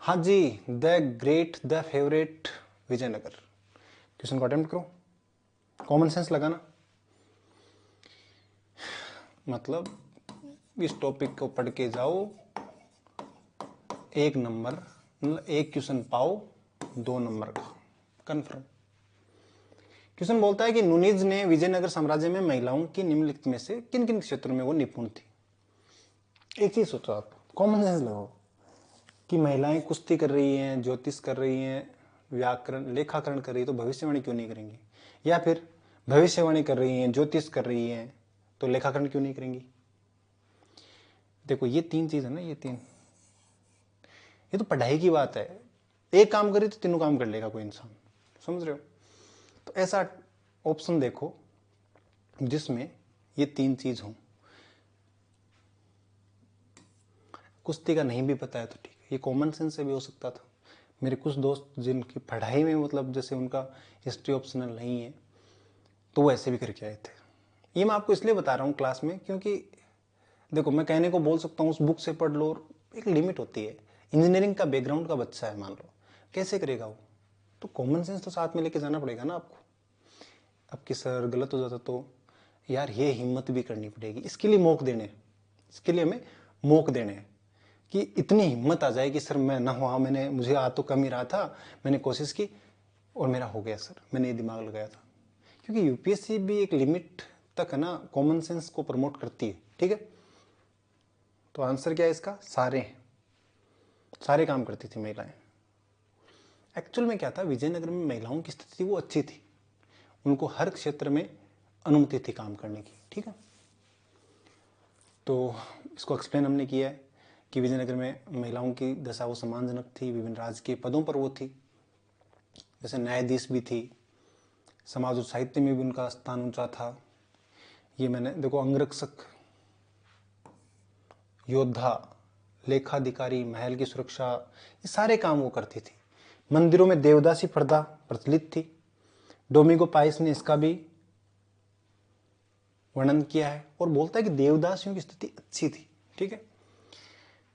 हाँ जी, the great the favourite Vijayanagar. Question को अटेम्प्ट करो, कॉमन सेंस लगाना। मतलब इस टॉपिक को पढ़ के जाओ, एक नंबर मतलब एक क्वेश्चन पाओ 2 नंबर का कंफर्म। क्वेश्चन बोलता है कि नुनीज ने विजयनगर साम्राज्य में महिलाओं की निम्नलिखित में से किन किन क्षेत्रों में वो निपुण थी। एक चीज सोचो आप, कॉमन सेंस लगाओ कि महिलाएं कुश्ती कर रही हैं, ज्योतिष कर रही हैं, व्याकरण लेखाकरण कर रही है, तो भविष्यवाणी क्यों नहीं करेंगी? या फिर भविष्यवाणी कर रही हैं, ज्योतिष कर रही हैं, तो लेखाकरण क्यों नहीं करेंगी? देखो ये 3 चीज है ना, ये 3, ये तो पढ़ाई की बात है। एक काम करे तो तीनों काम कर लेगा कोई इंसान, समझ रहे हो? तो ऐसा ऑप्शन देखो जिसमें ये 3 चीज हों। कुश्ती का नहीं भी पता है तो ठीक है, ये कॉमन सेंस से भी हो सकता था। मेरे कुछ दोस्त जिनकी पढ़ाई में मतलब जैसे उनका हिस्ट्री ऑप्शनल नहीं है, तो वो ऐसे भी करके आए थे। ये मैं आपको इसलिए बता रहा हूँ क्लास में, क्योंकि देखो मैं कहने को बोल सकता हूँ उस बुक से पढ़ लो, और एक लिमिट होती है। इंजीनियरिंग का बैकग्राउंड का बच्चा है मान लो, कैसे करेगा वो? तो कॉमन सेंस तो साथ में लेके जाना पड़ेगा ना आपको। अब कि सर गलत हो जाता तो यार ये हिम्मत भी करनी पड़ेगी, इसके लिए मौक देने, इसके लिए हमें मौक देने हैं कि इतनी हिम्मत आ जाए कि सर मैं ना हुआ, मैंने मुझे आ तो कम ही रहा था, मैंने कोशिश की और मेरा हो गया सर, मैंने ये दिमाग लगाया था। क्योंकि यूपीएससी भी एक लिमिट तक है ना कॉमन सेंस को प्रमोट करती है, ठीक है। तो आंसर क्या है इसका? सारे काम करती थी महिलाएं। एक्चुअल में क्या था, विजयनगर में महिलाओं की स्थिति वो अच्छी थी, उनको हर क्षेत्र में अनुमति थी काम करने की, ठीक है। तो इसको एक्सप्लेन हमने किया है कि विजयनगर में महिलाओं की दशा वो सम्मानजनक थी, विभिन्न राजकीय पदों पर वो थी, जैसे न्यायाधीश भी थी, समाज और साहित्य में भी उनका स्थान ऊंचा था। ये मैंने देखो, अंगरक्षक, योद्धा, लेखाधिकारी, महल की सुरक्षा, ये सारे काम वो करती थी। मंदिरों में देवदासी प्रथा प्रचलित थी। डोमिंगो पाइस ने इसका भी वर्णन किया है और बोलता है कि देवदासियों की स्थिति अच्छी थी, ठीक है।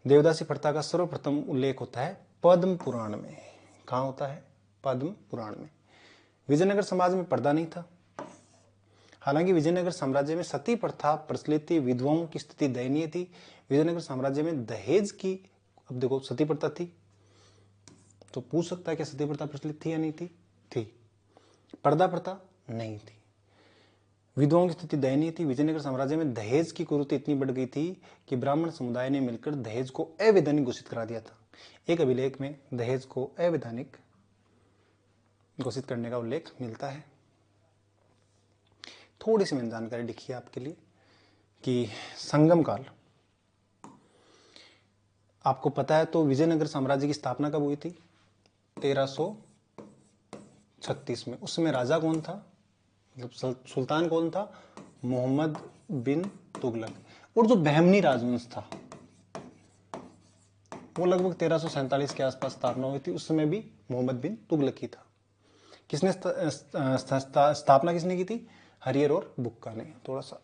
देवदासी प्रथा का सर्वप्रथम उल्लेख होता है पद्म पुराण में। कहाँ होता है? पद्म पुराण में। विजयनगर समाज में पर्दा नहीं था। हालांकि विजयनगर साम्राज्य में सती प्रथा प्रचलित थी, विधवाओं की स्थिति दयनीय थी। विजयनगर साम्राज्य में दहेज की, अब देखो सती प्रथा थी, तो पूछ सकता है कि सती प्रथा प्रचलित थी या नहीं थी? थी। पर्दा प्रथा नहीं थी। विधवाओं की स्थिति दयनीय थी। विजयनगर साम्राज्य में दहेज की कुरीति इतनी बढ़ गई थी कि ब्राह्मण समुदाय ने मिलकर दहेज को अवैधानिक घोषित करा दिया था। एक अभिलेख में दहेज को अवैधानिक घोषित करने का उल्लेख मिलता है। थोड़ी सी मैंने जानकारी लिखी है आपके लिए कि संगम काल, आपको पता है तो विजयनगर साम्राज्य की स्थापना कब हुई थी? 1336 में। उस समय राजा कौन था, मतलब सुल्तान कौन था? मोहम्मद बिन तुगलक। और जो बहमनी राजवंश था वो लगभग 1347 के आसपास स्थापना हुई थी, उस समय भी मोहम्मद बिन तुगलक ही था। किसने स्थापना किसने की थी? हरियर और बुक्का ने। थोड़ा सा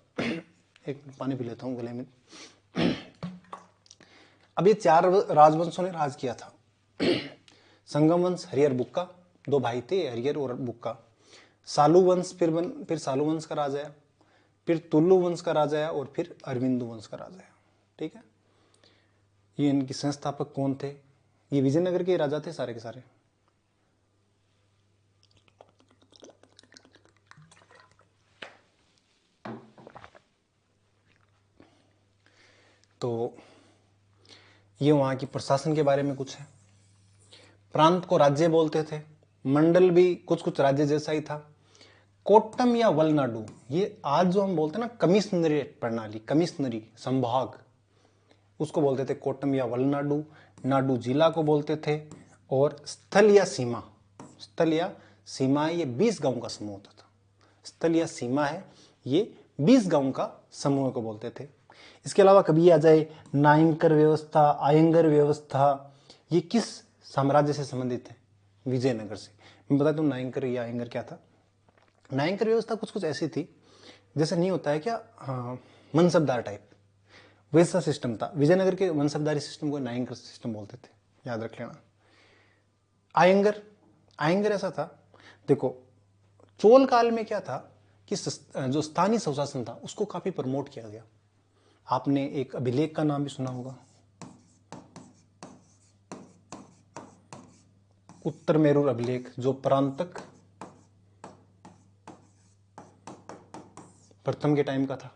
एक पानी पी लेता हूँ गले में। अब ये 4 राजवंशों ने राज किया था। संगम वंश, हरियर बुक्का, 2 भाई थे हरियर और बुक्का। सालू वंश फिर सालू वंश का राजा आया, फिर तुल्लु वंश का राजा आया और फिर अरविंदु वंश का राजा आया, ठीक है। ये इनके संस्थापक कौन थे? ये विजयनगर के राजा थे सारे के सारे। तो ये वहां की प्रशासन के बारे में कुछ है। प्रांत को राज्य बोलते थे, मंडल भी कुछ कुछ राज्य जैसा ही था। कोट्टम या वलनाडु, ये आज जो हम बोलते हैं ना कमिश्नरेट प्रणाली, कमिश्नरी संभाग, उसको बोलते थे कोट्टम या वलनाडु। नाडु जिला को बोलते थे। और स्थल या सीमा, स्थल या सीमा है, ये 20 गांव का समूह होता था। स्थल या सीमा है, ये 20 गांव का समूह को बोलते थे। इसके अलावा कभी आ जाए नायंकर व्यवस्था, आयंगर व्यवस्था, ये किस साम्राज्य से संबंधित है? विजयनगर से। मैं बता दूं नायंकर या आयंगर क्या था। नायंकर व्यवस्था कुछ कुछ ऐसी थी, जैसे नहीं होता है क्या, मनसबदार टाइप, वैसा सिस्टम था। विजयनगर के मनसबदारी सिस्टम को नायंकर सिस्टम बोलते थे, याद रख लेना। आयंगर, आयंगर ऐसा था, देखो चोल काल में क्या था कि जो स्थानीय स्वशासन था उसको काफी प्रमोट किया गया। आपने एक अभिलेख का नाम भी सुना होगा, उत्तर मेरूर अभिलेख, जो परांतक प्रथम के टाइम का था।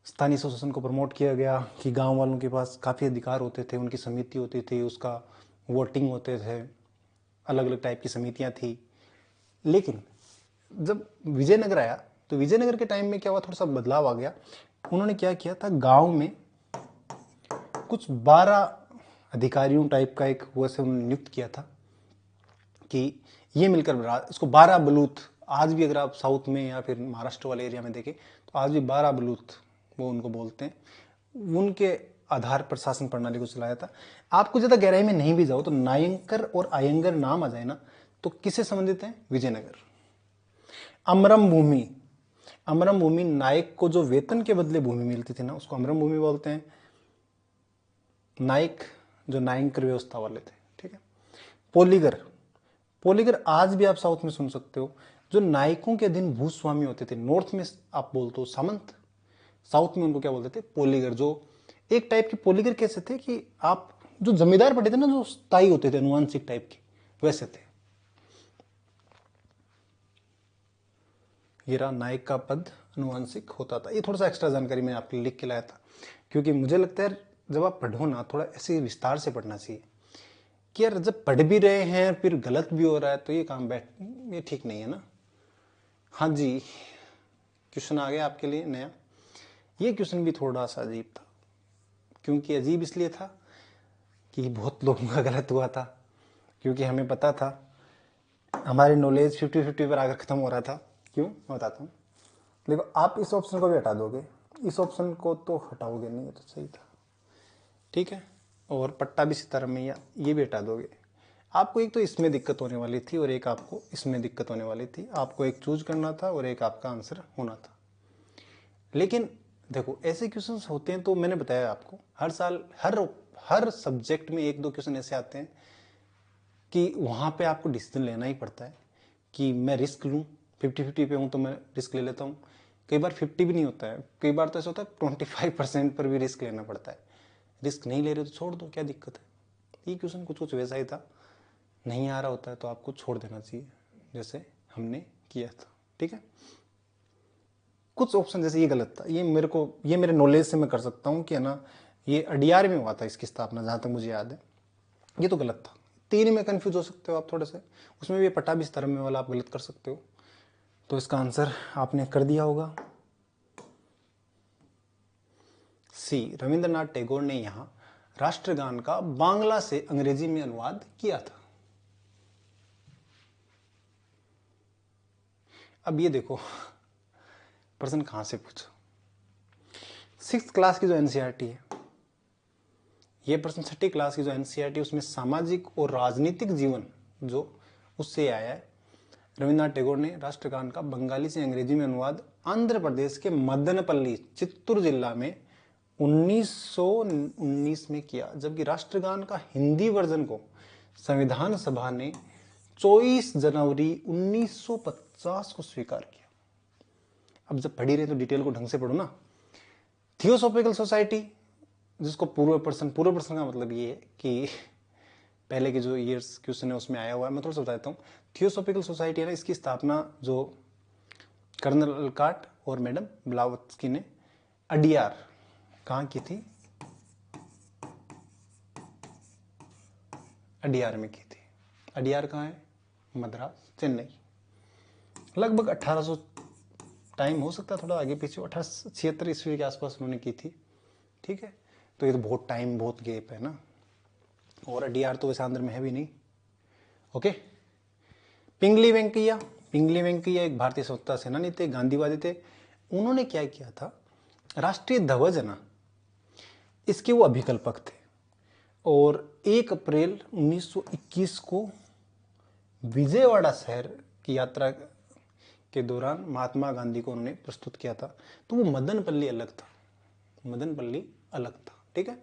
स्थानीय स्वशासन को प्रमोट किया गया कि गांव वालों के पास काफ़ी अधिकार होते थे, उनकी समिति होती थी, उसका वोटिंग होते थे, अलग अलग टाइप की समितियां थी। लेकिन जब विजयनगर आया तो विजयनगर के टाइम में क्या हुआ, थोड़ा सा बदलाव आ गया। उन्होंने क्या किया था, गांव में कुछ 12 अधिकारियों टाइप का एक वैसे उन्होंने नियुक्त किया था कि ये मिलकर इसको 12 बलूत, आज भी अगर आप साउथ में या फिर महाराष्ट्र वाले एरिया में देखें तो आज भी 12 बलूत वो उनको बोलते हैं, उनके आधार पर शासन प्रणाली को चलाया था। आपको ज़्यादा गहराई में नहीं भी जाओ तो नायंकर और आयंगर नाम आ जाए ना तो किससे संबंधित है, विजयनगर। अमरम भूमि, अमरम भूमि, नायक को जो वेतन के बदले भूमि मिलती थी ना उसको अमरम भूमि बोलते हैं। नायक जो नायंकर व्यवस्था वाले थे, ठीक है। पोलीगर, पोलीगर आज भी आप साउथ में सुन सकते हो। जो नायकों के अधीन भूस्वामी होते थे, नॉर्थ में आप बोलते हो सामंत, साउथ में उनको क्या बोलते थे, पोलीगर। जो एक टाइप के पोलीगर कैसे थे कि आप जो जमींदार पड़े थे ना, जो स्थायी होते थे, अनुवांशिक टाइप के, वैसे थे। ये रहा नायक का पद अनुवांशिक होता था। ये थोड़ा सा एक्स्ट्रा जानकारी मैं आपके लिए लिख के लाया था, क्योंकि मुझे लगता है जब आप पढ़ो ना थोड़ा ऐसे विस्तार से पढ़ना चाहिए कि यार जब पढ़ भी रहे हैं फिर गलत भी हो रहा है तो ये काम ये ठीक नहीं है ना। हाँ जी, क्वेश्चन आ गया आपके लिए नया। ये क्वेश्चन भी थोड़ा सा अजीब था, क्योंकि अजीब इसलिए था कि बहुत लोगों का गलत हुआ था, क्योंकि हमें पता था, हमारी नॉलेज 50-50 पर आकर खत्म हो रहा था। क्यों, मैं बताता हूँ। देखो आप इस ऑप्शन को भी हटा दोगे, इस ऑप्शन को तो हटाओगे नहीं, तो सही था, ठीक है। और पट्टा भी सितारा मैया, ये भी हटा दोगे। आपको एक तो इसमें दिक्कत होने वाली थी और एक आपको इसमें दिक्कत होने वाली थी। आपको एक चूज करना था और एक आपका आंसर होना था। लेकिन देखो ऐसे क्वेश्चंस होते हैं, तो मैंने बताया आपको हर साल हर सब्जेक्ट में 1-2 क्वेश्चन ऐसे आते हैं कि वहाँ पे आपको डिसीजन लेना ही पड़ता है कि मैं रिस्क लूँ। 50-50 पे हूँ तो मैं रिस्क ले लेता हूँ। कई बार 50 भी नहीं होता है, कई बार तो ऐसा होता है 25% पर भी रिस्क लेना पड़ता है। रिस्क नहीं ले रहे तो छोड़ दो, क्या दिक्कत है। ये क्वेश्चन कुछ कुछ वैसा ही था, नहीं आ रहा होता है तो आपको छोड़ देना चाहिए, जैसे हमने किया था, ठीक है। कुछ ऑप्शन जैसे ये गलत था, ये मेरे नॉलेज से मैं कर सकता हूँ कि है ना, ये अडियार में हुआ था इसकी स्थापना, जहाँ तक मुझे याद है। ये तो गलत था। 3 में कंफ्यूज हो सकते हो आप थोड़े से, उसमें भी पट्टाभी धर्म में वाला आप गलत कर सकते हो। तो इसका आंसर आपने कर दिया होगा सी, रविंद्रनाथ टैगोर ने यहाँ राष्ट्रगान का बांग्ला से अंग्रेजी में अनुवाद किया था। अब ये देखो प्रश्न कहां से पूछो, 6th क्लास की जो एनसीईआरटी है, ये प्रश्न 6ठी क्लास की जो एनसीईआरटी उसमें सामाजिक और राजनीतिक जीवन जो उससे आया है। रविन्द्रनाथ टैगोर ने राष्ट्रगान का बंगाली से अंग्रेजी में अनुवाद आंध्र प्रदेश के मदनपल्ली चित्तूर जिला में 1919 में किया, जबकि राष्ट्रगान का हिंदी वर्जन को संविधान सभा ने 24 जनवरी 1950 को स्वीकार किया। अब जब पढ़ी रहे तो डिटेल को ढंग से पढ़ो ना। थियोसॉफिकल सोसाइटी, जिसको पूर्व प्रश्न का मतलब ये है कि पहले के जो ईयर्स क्वेश्चन है उसमें आया हुआ है, मैं थोड़ा सा बता देता हूँ। थियोसॉफिकल सोसाइटी है ना, इसकी स्थापना जो कर्नल अलकाट और मैडम ब्लावत्स्की ने अडियार कहाँ की थी, अडियार में की थी। अडियार कहाँ है, मद्रास, चेन्नई। लगभग 1800 टाइम हो सकता है थोड़ा आगे पीछे, 1876 ईस्वी के आसपास उन्होंने की थी, ठीक है। तो ये तो बहुत टाइम, बहुत गैप है ना। और अडियार तो वैसे आंध्र में है भी नहीं, ओके। पिंगली वेंकैया, पिंगली वेंकैया एक भारतीय स्वतंत्रता सेनानी थे, गांधीवादी थे। उन्होंने क्या किया था, राष्ट्रीय ध्वज है ना, इसके वो अभिकल्पक थे। और 1 अप्रैल 1921 को विजयवाड़ा शहर की यात्रा के दौरान महात्मा गांधी को उन्होंने प्रस्तुत किया था। तो वो मदनपल्ली अलग था, मदनपल्ली अलग था, ठीक है।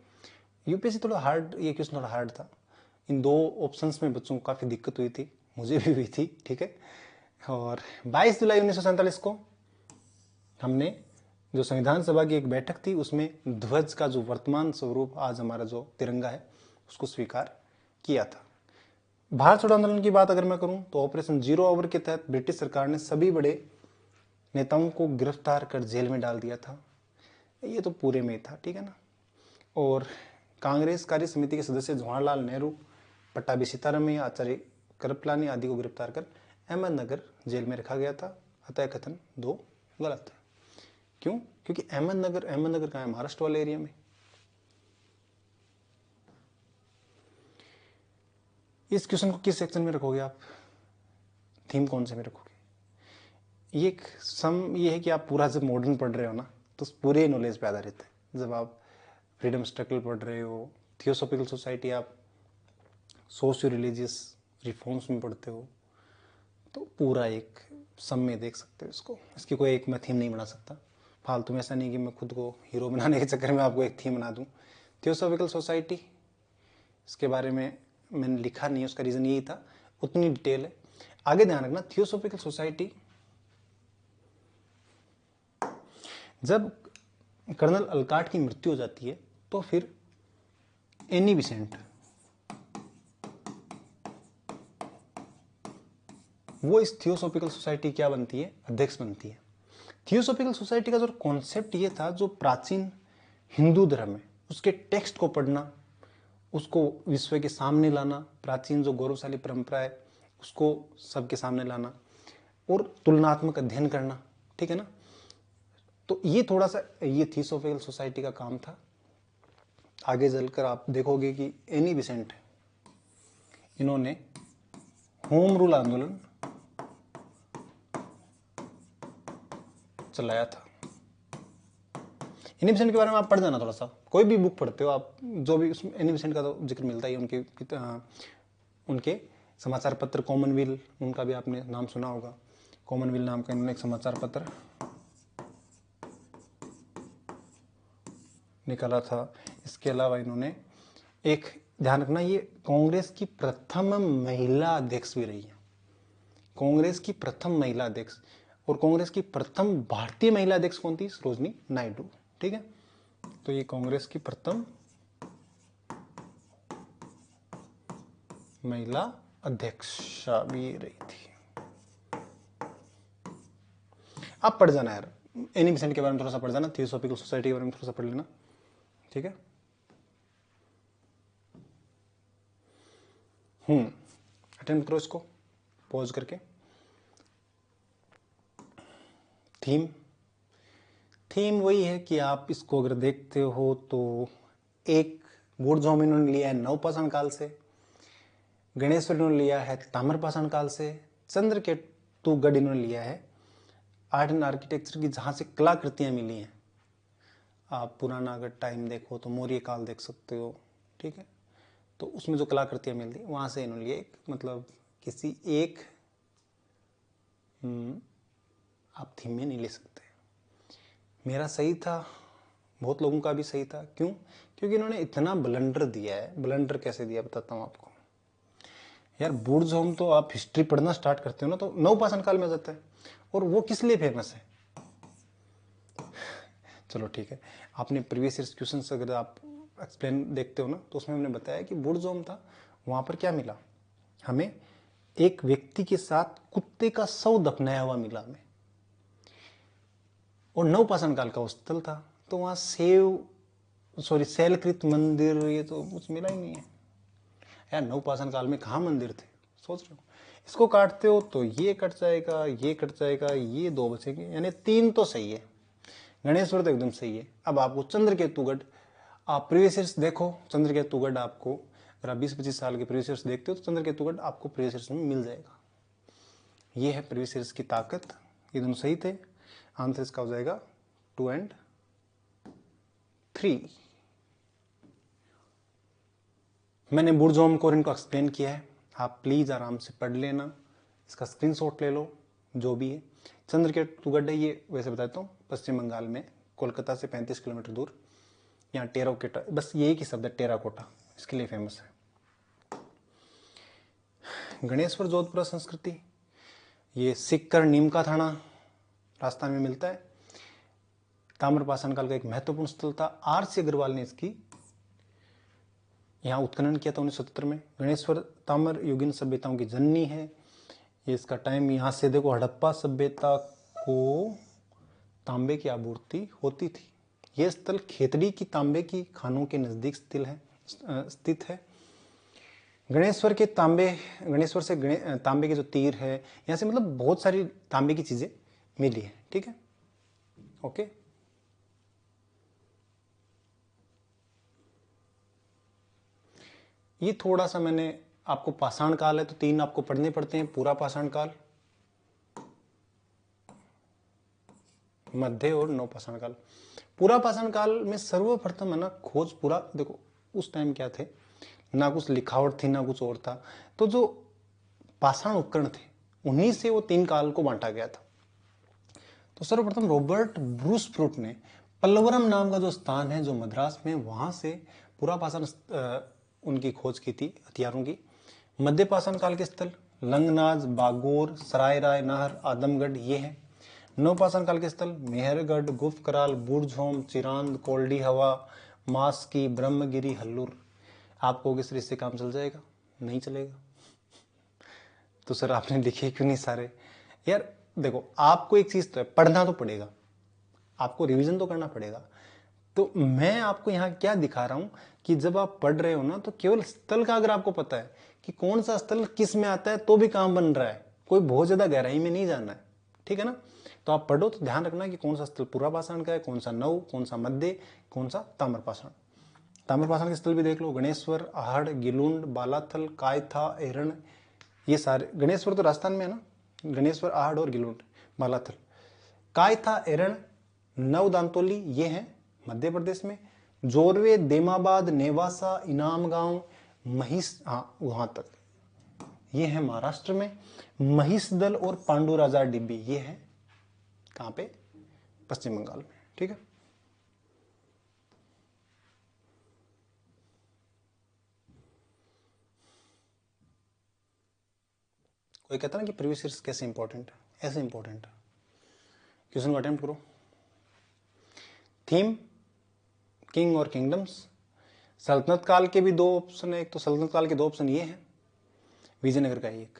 यूपीएससी थोड़ा हार्ड, ये क्वेश्चन थोड़ा हार्ड था, इन दो ऑप्शंस में बच्चों को काफ़ी दिक्कत हुई थी, मुझे भी हुई थी, ठीक है। और 22 जुलाई 1947 को हमने जो संविधान सभा की एक बैठक थी उसमें ध्वज का जो वर्तमान स्वरूप आज हमारा जो तिरंगा है उसको स्वीकार किया था। भारत छोड़ो आंदोलन की बात अगर मैं करूं तो ऑपरेशन जीरो आवर के तहत ब्रिटिश सरकार ने सभी बड़े नेताओं को गिरफ्तार कर जेल में डाल दिया था, ये तो पूरे में था, ठीक है ना। और कांग्रेस कार्य समिति के सदस्य जवाहरलाल नेहरू, पट्टाभी सीतारामैया, आचार्य कृपलानी आदि को गिरफ्तार कर अहमदनगर जेल में रखा गया था। अतः कथन 2 गलत है। क्यों? क्योंकि अहमदनगर कहाँ है? महाराष्ट्र वाले एरिया में। इस क्वेश्चन को किस सेक्शन में रखोगे आप? थीम कौन से में रखोगे? ये है कि आप पूरा जब मॉडर्न पढ़ रहे हो ना तो पूरे नॉलेज पे आधारित है। जब आप फ्रीडम स्ट्रगल पढ़ रहे हो, थियोसॉफिकल सोसाइटी, आप सोशियो रिलीजियस रिफॉर्म्स में पढ़ते हो, तो पूरा एक सम में देख सकते हो इसको। इसकी कोई एक मैं थीम नहीं बना सकता फालतू में। ऐसा नहीं कि मैं खुद को हीरो बनाने के चक्कर में आपको एक थीम बना दूं। थियोसॉफिकल सोसाइटी, इसके बारे में मैंने लिखा नहीं है, उसका रीज़न यही था, उतनी डिटेल है। आगे ध्यान रखना, थियोसॉफिकल सोसाइटी जब कर्नल अलकाट की मृत्यु हो जाती है तो फिर एनी बिसेंट वो इस थियोसॉफिकल सोसाइटी क्या बनती है? अध्यक्ष बनती है। थियोसॉफिकल सोसाइटी का जो कॉन्सेप्ट ये था, जो प्राचीन हिंदू धर्म है उसके टेक्स्ट को पढ़ना, उसको विश्व के सामने लाना, प्राचीन जो गौरवशाली परंपरा है उसको सबके सामने लाना और तुलनात्मक अध्ययन करना, ठीक है ना। तो ये थोड़ा सा ये थियोसॉफिकल सोसाइटी का काम था। आगे चलकर आप देखोगे कि एनी बिसेंट इन्होंने होम रूल आंदोलन चलाया था। एनी बिसेंट के बारे में आप पढ़ जाना थोड़ा सा, कोई भी बुक पढ़ते हो आप, जो भी उसमें एनी बिसेंट का तो जिक्र मिलता ही है। उनके समाचार पत्र कॉमनवेल, उनका भी आपने नाम सुना होगा। कॉमनवेल नाम का इन्होंने एक समाचार पत्र निकाला था। इसके अलावा इन्होंने एक, ध्यान रखना, ये कांग्रेस की प्रथम महिला अध्यक्ष भी रही है। कांग्रेस की प्रथम महिला अध्यक्ष, और कांग्रेस की प्रथम भारतीय महिला अध्यक्ष कौन थी? सरोजिनी नायडू, ठीक है। तो ये कांग्रेस की प्रथम महिला अध्यक्ष भी रही थी। आप पढ़ जाना यार, एनी बिसेंट के बारे में थोड़ा सा पढ़ जाना, थियोसॉफिकल सोसाइटी के बारे में थोड़ा सा पढ़ लेना, ठीक है। अटेंड करो इसको पॉज करके। थीम वही है कि आप इसको अगर देखते हो तो एक बुर्जोम इन्होंने लिया है नवपाषाण काल से, गणेश्वर इन्होंने लिया है ताम्रपाषाण काल से, चंद्रकेतुगढ़ इन्होंने लिया है आर्ट एंड आर्किटेक्चर की जहाँ से कलाकृतियाँ मिली हैं। आप पुराना अगर टाइम देखो तो मौर्य काल देख सकते हो, ठीक है। तो उसमें जो कलाकृतियाँ मिलती वहाँ से इन्होंने लिए एक, मतलब किसी एक आप थीम में नहीं ले सकते। मेरा सही था, बहुत लोगों का भी सही था। क्यों? क्योंकि इन्होंने इतना ब्लंडर दिया है। ब्लंडर कैसे दिया बताता हूँ आपको यार। बुर्जहोम तो आप हिस्ट्री पढ़ना स्टार्ट करते हो ना तो नवपाषाण काल में आ जाता है, और वो किस लिए फेमस है? चलो ठीक है, आपने प्रीवियस ईयर क्वेश्चन अगर आप एक्सप्लेन देखते हो ना तो उसमें हमने बताया कि बुर्जहोम था, वहाँ पर क्या मिला हमें? एक व्यक्ति के साथ कुत्ते का शव दफनाया हुआ मिला हमें, और नवपाषाण काल का वो स्थल था। तो वहाँ शैलकृत मंदिर ये तो कुछ मिला ही नहीं है यार। नवपाषाण काल में कहाँ मंदिर थे? सोच रहे हो? इसको काटते हो तो ये कट जाएगा, ये कट जाएगा, ये 2 बचेंगे, यानी 3 तो सही है। गणेश्वर तो एकदम सही है। अब आपको चंद्रकेतुगढ़, आप प्रीवियस ईयर्स देखो, चंद्रकेतुगढ़ आपको, अगर आप 20-25 साल के प्रीवियस ईयर्स देखते हो तो चंद्रकेतुगढ़ आपको प्रीवियस ईयर्स में मिल जाएगा। ये है प्रीवियस ईयर्स की ताकत। ये दोनों सही थे। आंसर इसका हो जाएगा 2 और 3। मैंने बुर्जहोम को इनको एक्सप्लेन किया है, आप प्लीज़ आराम से पढ़ लेना, इसका स्क्रीनशॉट ले लो जो भी है। चंद्रकेतुगढ़ ये वैसे बताता हूँ पश्चिम बंगाल में, कोलकाता से 35 किलोमीटर दूर। यहाँ टेराकोटा, बस यही की शब्द है टेराकोटा, इसके लिए फेमस है। गणेश्वर जोधपुरा संस्कृति, ये सिक्कर नीम का थाना राजस्थान में मिलता है। ताम्रपाषाण काल का एक महत्वपूर्ण स्थल था। आर.सी. अग्रवाल ने इसकी यहाँ उत्खनन किया था 1977 में। गणेश्वर ताम्र युगीन सभ्यताओं की जननी है। ये इसका टाइम यहाँ से देखो, हड़प्पा सभ्यता को तांबे की आपूर्ति होती थी। यह स्थल खेतड़ी की तांबे की खानों के नजदीक स्थित है। गणेश्वर से तांबे के जो तीर है, यहाँ से मतलब बहुत सारी तांबे की चीजें मिली है। ठीक है, ओके। ये थोड़ा सा मैंने आपको पाषाण काल है तो 3 आपको पढ़ने पड़ते हैं। पूरा पाषाण काल, मध्य और नव पाषाण काल। पूरा पाषाण काल में सर्वप्रथम है ना खोज, पूरा देखो उस टाइम क्या थे, ना कुछ लिखावट थी ना कुछ और था, तो जो पाषाण उपकरण थे उन्हीं से वो 3 काल को बांटा गया था। तो सर्वप्रथम रॉबर्ट ब्रूस फ्रूट ने पल्लवरम नाम का जो स्थान है जो मद्रास में, वहां से पूरा पाषाण उनकी खोज की थी हथियारों की। मध्य पाषाण काल के स्थल लंगनाज, बागोर, सराय राय नाहर, आदमगढ़ ये है। नवपाषाण काल के स्थल मेहरगढ़, गुफकराल, बुरझोम, चिरांद, कोल्डी हवा, मास्की, ब्रह्मगिरी, हल्लूर। आपको किस तरह से काम चल जाएगा? नहीं चलेगा। तो सर आपने लिखे क्यों नहीं सारे? यार देखो, आपको एक चीज तो है, पढ़ना तो पड़ेगा, आपको रिवीजन तो करना पड़ेगा। तो मैं आपको यहाँ क्या दिखा रहा हूं कि जब आप पढ़ रहे हो ना, तो केवल स्थल का अगर आपको पता है कि कौन सा स्थल किस में आता है तो भी काम बन रहा है, कोई बहुत ज्यादा गहराई में नहीं जाना है। ठीक है ना? तो आप पढ़ो तो ध्यान रखना कि कौन सा स्थल पूरा पाषाण का है, कौन सा नव, कौन सा मध्य, कौन सा ताम्रपाषाण। ताम्रपाषाण के स्थल भी देख लो, गणेश्वर, आहड़, गिलुंड, बालाथल, कायथा, एरण, ये सारे। गणेश्वर तो राजस्थान में है ना, गणेश्वर, आहड़ और गिलुंड, बालाथल। कायथा, एरण, नवदांतोली ये है मध्य प्रदेश में। जोरवे, देमाबाद, नेवासा, इनाम गांव, महिष, हाँ वहां तक ये है महाराष्ट्र में। महिषदल और पांडुराजा डिब्बी ये है कहां पे? पश्चिम बंगाल में। ठीक है, कोई कहता ना कि प्रीवियस ईयर्स कैसे इंपॉर्टेंट है, ऐसे इंपॉर्टेंट है। क्वेश्चन को अटेम्प्ट करो। थीम किंग और किंगडम्स। सल्तनत काल के भी 2 ऑप्शन है, एक तो सल्तनत काल के 2 ऑप्शन ये हैं, विजयनगर का एक,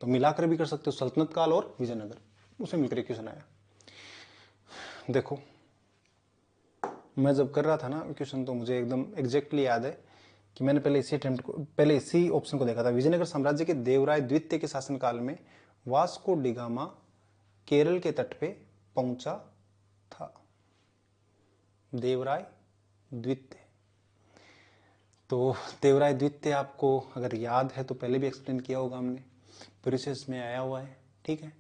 तो मिलाकर भी कर सकते हो सल्तनत काल और विजयनगर, उसमें मिलकर एक क्वेश्चन आया। देखो मैं जब कर रहा था ना क्वेश्चन, तो मुझे एकदम एग्जैक्टली याद है कि मैंने पहले इसी ऑप्शन को देखा था। विजयनगर साम्राज्य के देवराय द्वितीय के शासनकाल में वास्को डिगामा केरल के तट पे पहुंचा था। देवराय द्वितीय, तो देवराय द्वितीय आपको अगर याद है तो पहले भी एक्सप्लेन किया होगा हमने, प्रीवियस में आया हुआ है। ठीक है,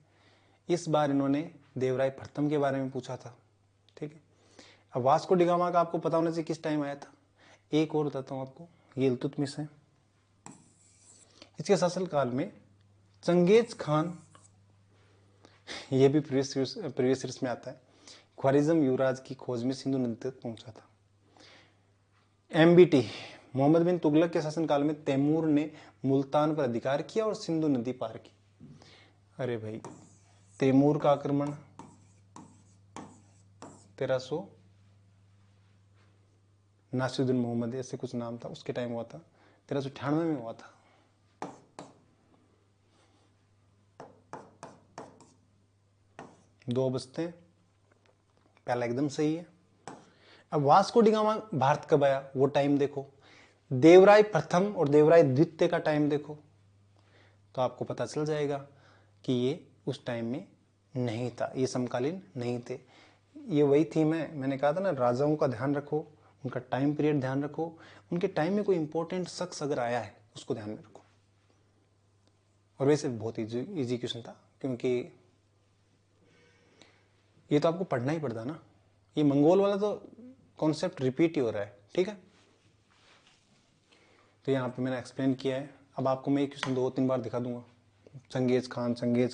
इस बार इन्होंने देवराय प्रथम के बारे में पूछा था। ठीक है, अब वास्को डिगामा का आपको पता होना चाहिए किस टाइम आया था। एक और बताता हूं आपको, ये इल्तुतमिश है। इसके शासनकाल में चंगेज खान, ये भी प्रीवियस में आता है, ख्वारिज्म युवराज की खोज में सिंधु नदी तक पहुंचा था। एमबीटी मोहम्मद बिन तुगलक के शासनकाल में तैमूर ने मुल्तान पर अधिकार किया और सिंधु नदी पार की। अरे भाई, तैमूर का आक्रमण 1300, नासिरुद्दीन मोहम्मद ऐसे कुछ नाम था, उसके टाइम हुआ था, 1398 में हुआ था। दो बचते हैं, पहला एकदम सही है। अब वास्को डिगामा भारत कब आया वो टाइम देखो, देवराय प्रथम और देवराय द्वितीय का टाइम देखो, तो आपको पता चल जाएगा कि ये उस टाइम में नहीं था, ये समकालीन नहीं थे। ये वही थी, मैंने कहा था ना, राजाओं का ध्यान रखो, उनका टाइम पीरियड ध्यान रखो, उनके टाइम में कोई इंपॉर्टेंट शख्स अगर आया है उसको ध्यान में रखो। और वैसे बहुत इजी क्वेश्चन था, क्योंकि ये तो आपको पढ़ना ही पड़ता ना, ये मंगोल वाला तो कॉन्सेप्ट रिपीट ही हो रहा है। ठीक है, तो यहाँ पे मैंने एक्सप्लेन किया है। अब आपको मैं क्वेश्चन 2-3 बार दिखा दूंगा, चंगेज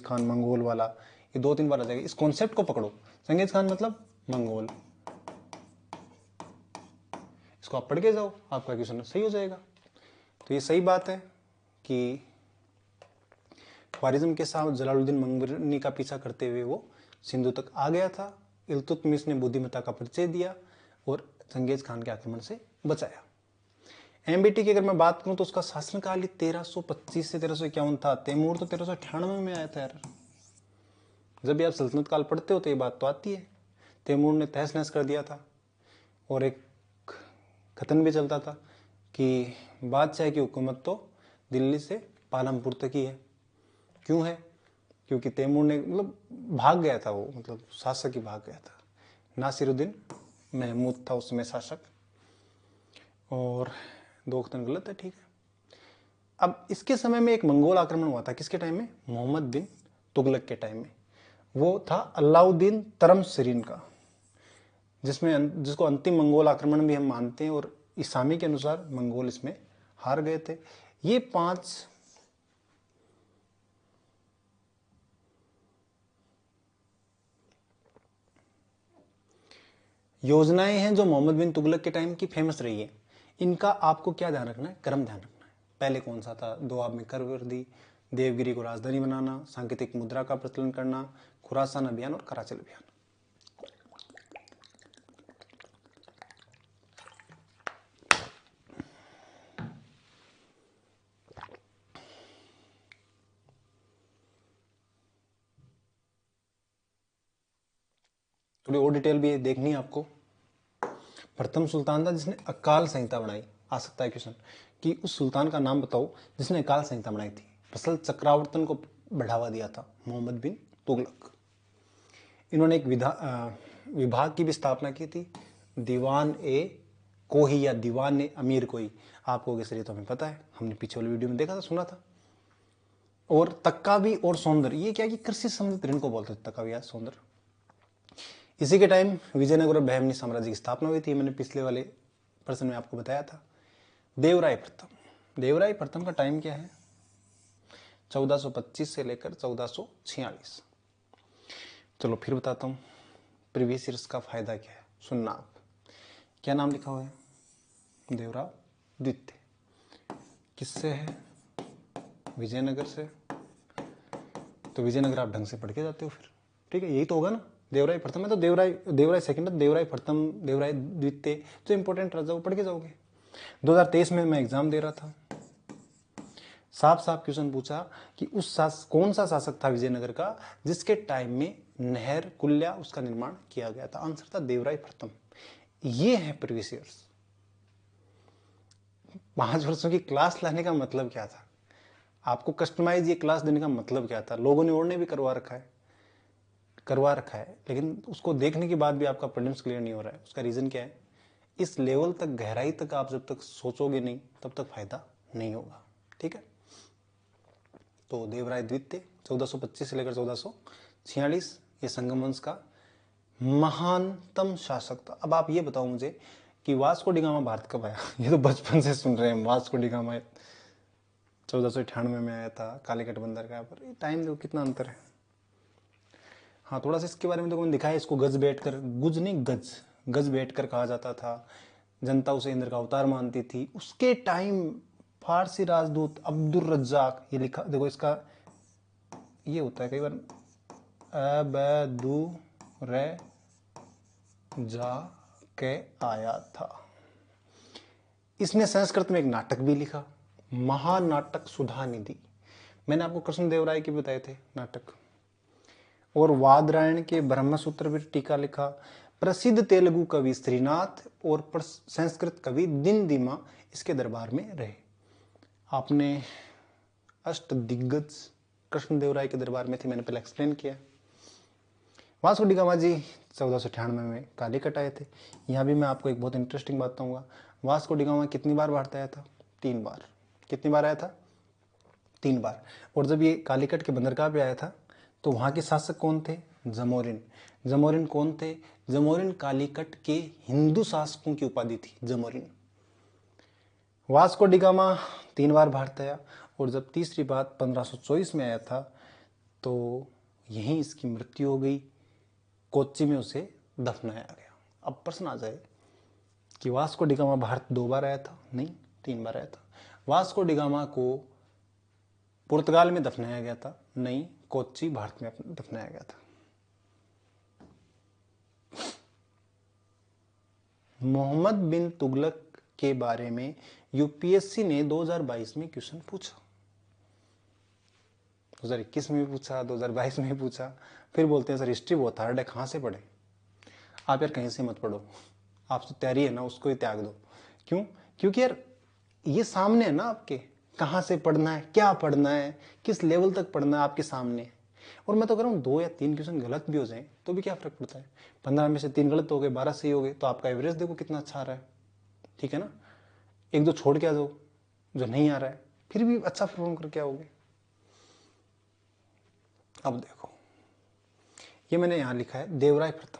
खान मंगोल वाला, ये 2-3 बार आ जाएगा। इस कॉन्सेप्ट को पकड़ो, चंगेज खान मतलब मंगोल, इसको आप पढ़ के जाओ, आपका क्वेश्चन सही हो जाएगा। तो ये सही बात है कि ख्वारिज्म के साथ जलालुद्दीन मंगनी का पीछा करते हुए वो सिंधु तक आ गया था। इल्तुतमिश ने बुद्धिमत्ता का परिचय दिया और चंगेज खान के आक्रमण से बचाया। एमबीटी की अगर मैं बात करूं तो उसका शासनकाल 1325 से 1351 था। तैमूर तो 1398 में आया था यार। जब भी आप सल्तनत काल पढ़ते हो तो ये बात तो आती है। तैमूर ने तहस नहस कर दिया था और एक कथन भी चलता था कि बादशाह की हुकूमत तो दिल्ली से पालमपुर तक ही है। क्यों है? क्योंकि तैमूर ने मतलब भाग गया था, वो मतलब शासक ही भाग गया था। नासिरुद्दीन महमूद था उसमें शासक, और दो कथन गलत है, ठीक है। अब इसके समय में एक मंगोल आक्रमण हुआ था। किसके टाइम में? मोहम्मद बिन तुगलक के टाइम में। वो था अलाउद्दीन तरमसरीन का, जिसको अंतिम मंगोल आक्रमण भी हम मानते हैं, और इस्लामी के अनुसार मंगोल इसमें हार गए थे। ये 5 योजनाएं हैं जो मोहम्मद बिन तुगलक के टाइम की फेमस रही है। इनका आपको क्या ध्यान रखना है? क्रम ध्यान रखना है। पहले कौन सा था? दोआब में करवर्दी, देवगिरी को राजधानी बनाना, सांकेतिक मुद्रा का प्रचलन करना, खुरासान अभियान और कराचल अभियान। थोड़ी और डिटेल भी देखनी है आपको। प्रथम सुल्तान था जिसने अकाल संहिता बनाई। आ सकता है क्वेश्चन कि उस सुल्तान का नाम बताओ जिसने अकाल संहिता बनाई थी। फसल चक्रावर्तन को बढ़ावा दिया था मोहम्मद बिन तुगलक। इन्होंने एक विभाग की भी स्थापना की थी, दीवान ए कोही या दीवान ए अमीर कोई। आपको ये तो हमें पता है, हमने पीछे वाली वीडियो में देखा था, सुना था। और तक्कावी और सौंदर्य, ये क्या कि कृषि संबंधित ऋण को बोलते थे, तक्कावी या सौंदर्य। इसी के टाइम विजयनगर और बहमनी साम्राज्य की स्थापना हुई थी। मैंने पिछले वाले प्रश्न में आपको बताया था। देवराय प्रथम का टाइम क्या है? 1425 से लेकर 1446। चलो फिर बताता हूँ प्रीवियस ईयर्स का फायदा क्या है, सुनना आप। क्या नाम लिखा हुआ है? देवराय द्वितीय। किससे है? विजयनगर से। तो विजयनगर आप ढंग से पढ़ के जाते हो फिर, ठीक है। यही तो होगा ना। देवराय प्रथम है तो देवराय सेकंड है, देवराय प्रथम, देवराय द्वितीय, जो इंपॉर्टेंट राजा वो पढ़ के जाओगे। 2023 में मैं एग्जाम दे रहा था, साफ साफ क्वेश्चन पूछा कि कौन सा शासक था विजयनगर का जिसके टाइम में नहर कुल्या उसका निर्माण किया गया था। आंसर था देवराय प्रथम। ये है प्रीवियस ईयर्स। 5 वर्षों की क्लास लाने का मतलब क्या था? आपको कस्टमाइज ये क्लास देने का मतलब क्या था? लोगों ने और ने भी करवा रखा है, लेकिन उसको देखने के बाद भी आपका प्रीलिम्स क्लियर नहीं हो रहा है। उसका रीजन क्या है? इस लेवल तक, गहराई तक आप जब तक सोचोगे नहीं तब तक फायदा नहीं होगा, ठीक है। तो देवराय द्वितीय 1425 से लेकर 1446, ये संगम वंश का महानतम शासक था। अब आप ये बताओ मुझे कि वास्को डी गामा भारत कब आया? ये तो बचपन से सुन रहे हैं, वास्को डी गामा 1498 में आया था, कालीकट बंदर का। पर ये टाइम देखो कितना अंतर है। हाँ, थोड़ा सा इसके बारे में तो मैंने दिखाया। इसको गज बैठ कर कहा जाता था। जनता उसे इंद्र का अवतार मानती थी। उसके टाइम फारसी राजदूत अब्दुल रज्जाक, ये लिखा देखो, इसका ये होता है कई बार अबदू रे जा के आया था। इसने संस्कृत में एक नाटक भी लिखा, महानाटक सुधा निधि। मैंने आपको कृष्णदेवराय के बताए थे नाटक। और वादरायण के ब्रह्मसूत्र पर टीका लिखा। प्रसिद्ध तेलुगु कवि श्रीनाथ और संस्कृत कवि दिनदिमा इसके दरबार में रहे। आपने अष्ट दिग्गज कृष्णदेवराय के दरबार में थे, मैंने पहले एक्सप्लेन किया। वास्को डी गामा जी 1498 में कालीकट आए थे। यहाँ भी मैं आपको एक बहुत इंटरेस्टिंग बात बताऊंगा। वास्को डी गामा कितनी बार भारत आया था? 3 बार। कितनी बार आया था? 3 बार। और जब ये कालीकट के बंदरगाह पे आया था तो वहाँ के शासक कौन थे? जमोरिन कौन थे? जमोरिन कालीकट के हिंदू शासकों की उपाधि थी, जमोरिन। वास्को डी गामा 3 बार भारत आया, और जब तीसरी बार 1524 में आया था तो यहीं इसकी मृत्यु हो गई। कोच्चि में उसे दफनाया गया। अब प्रश्न आ जाए कि वास्को डी गामा भारत 2 बार आया था? नहीं, 3 बार आया था। वास्को डी गामा को पुर्तगाल में दफनाया गया था, नहीं कोच्चि भारत में दफनाया गया था। मोहम्मद बिन तुगलक के बारे में यूपीएससी ने 2022 में क्वेश्चन पूछा, 2021 में भी पूछा, 2022 में भी पूछा, फिर बोलते हैं सर हिस्ट्री बहुत हार्ड है, कहाँ से पढ़े। आप यार कहीं से मत पढ़ो, आपसे तैयारी है ना उसको ही त्याग दो। क्यों? क्योंकि यार ये सामने है ना आपके, कहाँ से पढ़ना है, क्या पढ़ना है, किस लेवल तक पढ़ना है आपके सामने। और मैं तो कह रहा हूँ 2 या 3 क्वेश्चन गलत भी हो जाए तो भी क्या फर्क पड़ता है, 15 में से 3 गलत हो गए, 12 सही हो गए, तो आपका एवरेज देखो कितना अच्छा आ रहा है, ठीक है ना। 1-2 छोड़ के आ जाओ जो नहीं आ रहा है, फिर भी अच्छा परफॉर्म करके आओगे। अब देखो ये मैंने यहां लिखा है देवराय प्रथम,